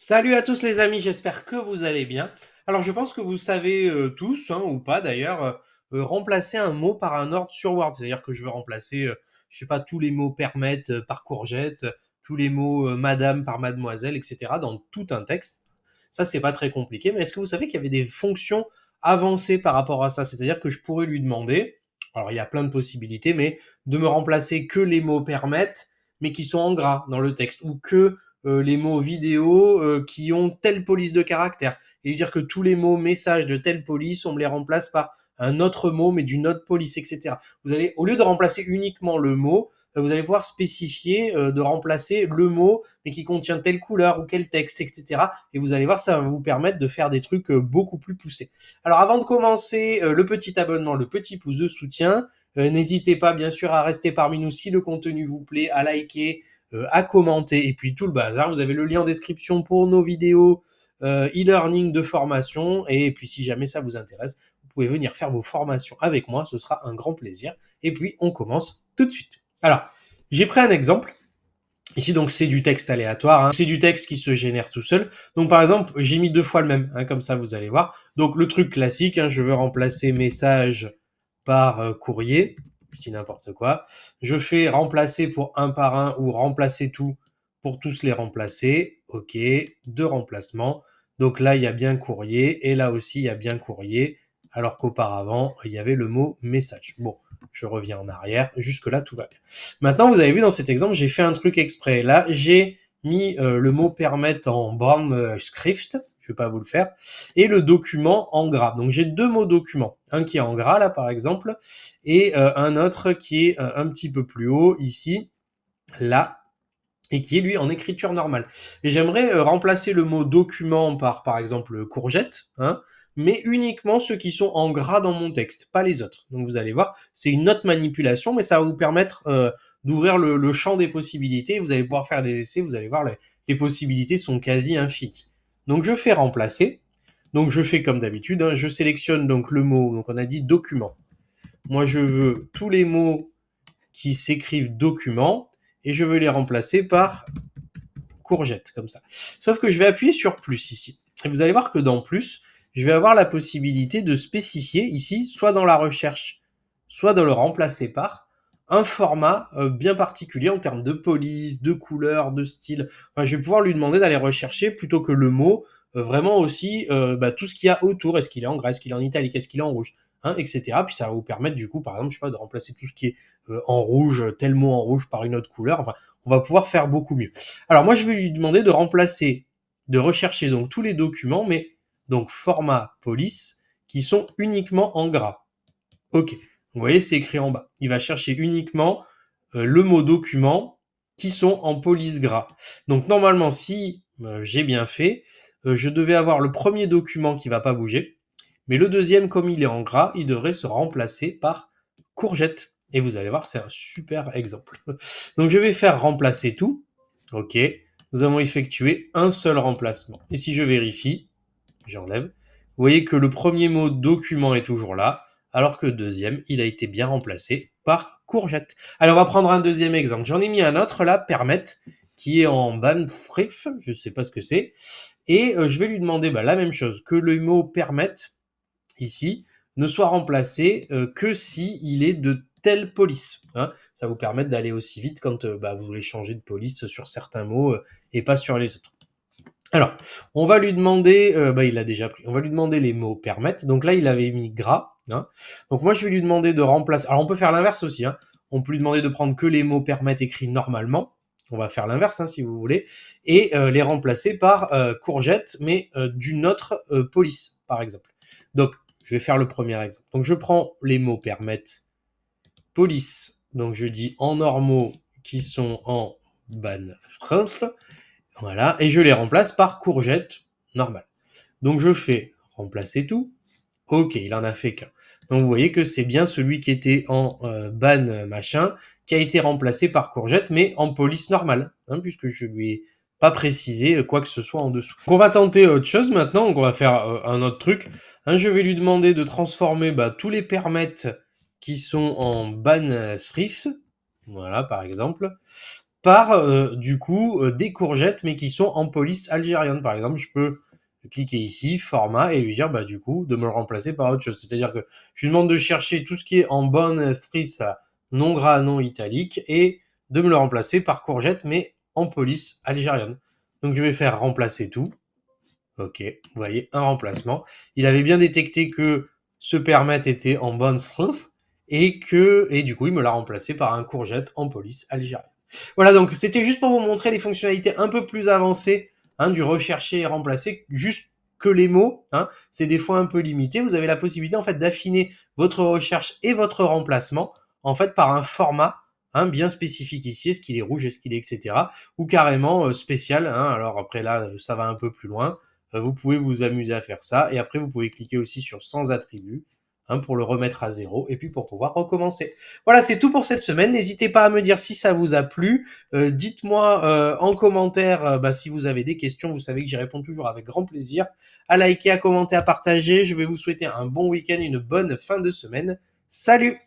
Salut à tous les amis, j'espère que vous allez bien. Alors je pense que vous savez tous, hein, ou pas d'ailleurs, remplacer un mot par un ordre sur Word. C'est-à-dire que je veux remplacer, je sais pas, tous les mots permettent par courgette, tous les mots madame par mademoiselle, etc. dans tout un texte. Ça, c'est pas très compliqué, mais est-ce que vous savez qu'il y avait des fonctions avancées par rapport à ça? C'est-à-dire que je pourrais lui demander, alors il y a plein de possibilités, mais de me remplacer que les mots permettent, mais qui sont en gras dans le texte, ou que les mots vidéo qui ont telle police de caractère et lui dire que tous les mots messages de telle police, on me les remplace par un autre mot mais d'une autre police, etc. Vous allez, au lieu de remplacer uniquement le mot, vous allez pouvoir spécifier de remplacer le mot mais qui contient telle couleur ou quel texte, etc. Et vous allez voir, ça va vous permettre de faire des trucs beaucoup plus poussés. Alors avant de commencer, le petit abonnement, le petit pouce de soutien, n'hésitez pas bien sûr à rester parmi nous si le contenu vous plaît, à liker, à commenter et puis tout le bazar. Vous avez le lien en description pour nos vidéos e-learning de formation et puis si jamais ça vous intéresse, vous pouvez venir faire vos formations avec moi, ce sera un grand plaisir. Et puis on commence tout de suite. Alors, j'ai pris un exemple. Ici, donc, c'est du texte aléatoire. Hein. C'est du texte qui se génère tout seul. Donc, par exemple, j'ai mis 2 fois le même. Hein, comme ça, vous allez voir. Donc, le truc classique, hein, je veux remplacer message par courrier. Je dis n'importe quoi. Je fais remplacer pour un par un ou remplacer tout pour tous les remplacer. OK. 2 remplacements. Donc là, il y a bien courrier. Et là aussi, il y a bien courrier. Alors qu'auparavant, il y avait le mot message. Bon, je reviens en arrière. Jusque-là, tout va bien. Maintenant, vous avez vu dans cet exemple, j'ai fait un truc exprès. Là, j'ai mis le mot permettre en brown script, je vais pas vous le faire, et le document en gras. Donc j'ai 2 mots document, un qui est en gras là par exemple, et un autre qui est un petit peu plus haut ici, là, et qui est lui en écriture normale. Et j'aimerais remplacer le mot document par exemple courgette, hein, mais uniquement ceux qui sont en gras dans mon texte, pas les autres. Donc vous allez voir, c'est une autre manipulation, mais ça va vous permettre d'ouvrir le champ des possibilités. Vous allez pouvoir faire des essais, vous allez voir, les possibilités sont quasi infinies. Donc je fais remplacer. Donc je fais comme d'habitude, hein, je sélectionne donc le mot, donc on a dit document. Moi je veux tous les mots qui s'écrivent document et je veux les remplacer par courgette, comme ça. Sauf que je vais appuyer sur plus ici. Et vous allez voir que dans plus, je vais avoir la possibilité de spécifier ici, soit dans la recherche, soit de le remplacer par un format bien particulier en termes de police, de couleur, de style. Enfin, je vais pouvoir lui demander d'aller rechercher plutôt que le mot, vraiment aussi tout ce qu'il y a autour. Est-ce qu'il est en gras, est-ce qu'il est en italique, est-ce qu'il est en rouge, hein, etc. Puis ça va vous permettre du coup, par exemple, je sais pas, de remplacer tout ce qui est en rouge, tel mot en rouge par une autre couleur. Enfin, on va pouvoir faire beaucoup mieux. Alors moi, je vais lui demander de remplacer, de rechercher donc tous les documents, mais donc format police, qui sont uniquement en gras. Ok. Vous voyez, c'est écrit en bas. Il va chercher uniquement le mot document qui sont en police gras. Donc normalement, si j'ai bien fait, je devais avoir le premier document qui va pas bouger, mais le deuxième, comme il est en gras, il devrait se remplacer par courgette. Et vous allez voir, c'est un super exemple. Donc je vais faire remplacer tout. Ok. Nous avons effectué un seul remplacement. Et si je vérifie, j'enlève. Vous voyez que le premier mot document est toujours là, alors que le deuxième, il a été bien remplacé par courgette. Alors on va prendre un deuxième exemple. J'en ai mis un autre là, permettre, qui est en banfrif, je ne sais pas ce que c'est, et je vais lui demander la même chose, que le mot permettre ici ne soit remplacé que si il est de telle police. Hein. Ça vous permet d'aller aussi vite quand vous voulez changer de police sur certains mots et pas sur les autres. Alors, on va lui demander, il a déjà pris, on va lui demander les mots permettre. Donc là, il avait mis gras. Hein. Donc moi, je vais lui demander de remplacer. Alors on peut faire l'inverse aussi. Hein. On peut lui demander de prendre que les mots permettre écrits normalement. On va faire l'inverse si vous voulez. Et les remplacer par courgette, mais d'une autre police, par exemple. Donc, je vais faire le premier exemple. Donc je prends les mots permettre police. Donc je dis en normaux qui sont en ban France. Voilà, et je les remplace par courgette normale. Donc je fais remplacer tout. Ok, il en a fait qu'un. Donc vous voyez que c'est bien celui qui était en ban machin qui a été remplacé par courgette, mais en police normale, hein, puisque je lui ai pas précisé quoi que ce soit en dessous. Donc on va tenter autre chose maintenant, donc on va faire un autre truc. Hein, je vais lui demander de transformer tous les permets qui sont en ban strif, voilà par exemple, par, du coup, des courgettes, mais qui sont en police algérienne. Par exemple, je peux cliquer ici, format, et lui dire, bah, du coup, de me le remplacer par autre chose. C'est-à-dire que je lui demande de chercher tout ce qui est en bonne stris, non gras, non italique, et de me le remplacer par courgette, mais en police algérienne. Donc je vais faire remplacer tout. Ok, vous voyez, un remplacement. Il avait bien détecté que ce permette était en bonne strophe et du coup, il me l'a remplacé par un courgette en police algérienne. Voilà, donc c'était juste pour vous montrer les fonctionnalités un peu plus avancées du rechercher et remplacer, juste que les mots, c'est des fois un peu limité. Vous avez la possibilité en fait d'affiner votre recherche et votre remplacement en fait par un format bien spécifique ici, est-ce qu'il est rouge, est-ce qu'il est etc. Ou carrément spécial. Alors après là, ça va un peu plus loin. Vous pouvez vous amuser à faire ça. Et après, vous pouvez cliquer aussi sur sans attribut pour le remettre à zéro et puis pour pouvoir recommencer. Voilà, c'est tout pour cette semaine. N'hésitez pas à me dire si ça vous a plu. Dites-moi en commentaire si vous avez des questions. Vous savez que j'y réponds toujours avec grand plaisir. À liker, à commenter, à partager. Je vais vous souhaiter un bon week-end, une bonne fin de semaine. Salut!